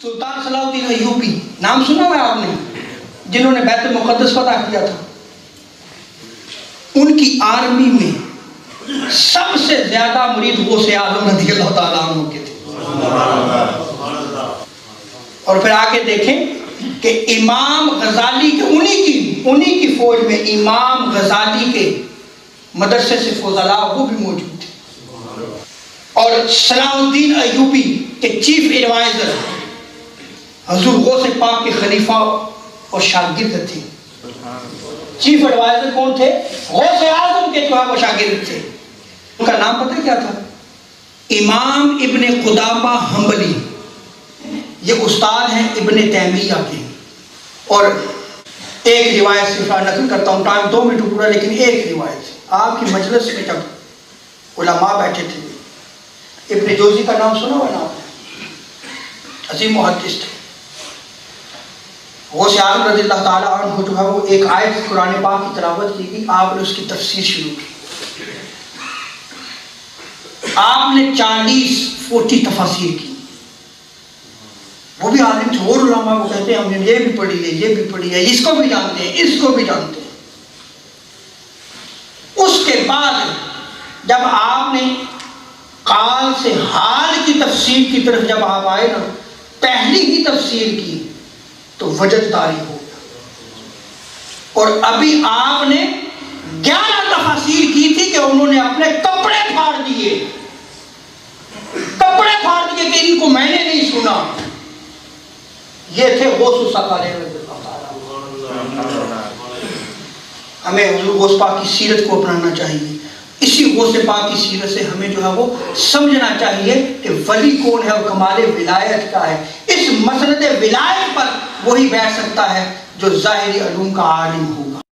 سلطان صلاح الدین ایوبی نام سنا ہوا آپ نے، جنہوں نے بیت المقدس فتح کیا تھا. ان کی آرمی میں سب سے زیادہ مرید غوث اعظم رضی اللہ تعالیٰ عنہ کے تھے. اور پھر آگے دیکھیں کہ امام غزالی کے انہی کی فوج میں امام غزالی کے مدرسے سے فضلاء وہ بھی موجود تھے. اور صلاح الدین ایوبی کے چیف ایڈوائزر حضور غوث پاک کے خلیفہ اور شاگرد تھے. چیف ایڈوائزر کون تھے؟ غوث اعظم کے جو ہے وہ شاگرد تھے. ان کا نام پتہ کیا تھا؟ امام ابن قدامہ حنبلی. یہ استاد ہیں ابن تیمیہ کے. اور ایک روایت صرف نقل کرتا ہوں، ٹائم 2 منٹ پورا، لیکن ایک روایت آپ کی مجلس میں جب علماء بیٹھے تھے، ابن جوزی کا نام سنا ہوا نا آپ نے، عظیم محدث تھے. غوث اعظم رضی اللہ تعالیٰ عنہ جو ہے وہ ایک آیت قرآن پاک کی تلاوت کی گئی، آپ نے اس کی تفسیر شروع کی. آپ نے 40 تفاسیر کی. وہ بھی عالم تھے، اور علماء کو کہتے ہیں ہم نے یہ بھی پڑھی ہے، یہ بھی پڑھی ہے، اس کو بھی جانتے ہیں، اس کو بھی جانتے ہیں. اس کے بعد جب آپ نے قال سے حال کی تفسیر کی طرف جب آپ آئے نا، پہلی ہی تفسیر کی تو وجد طاری ہو گیا. اور ابھی آپ نے 11 تفاسیر کی تھی کہ انہوں نے اپنے کپڑے پھاڑ دیے کہ ان کو میں نے نہیں سنا. یہ تھے غوث ثقلین رضی اللہ تعالیٰ. ہمیں حضور غوث پاک کی سیرت کو اپنانا چاہیے. اسی غوث پاک کی سیرت سے ہمیں جو ہے وہ سمجھنا چاہیے کہ ولی کون ہے اور کمال ولایت کا ہے. اس مسند ولایت پر وہی بیٹھ سکتا ہے جو ظاہری علوم کا عالم ہوگا.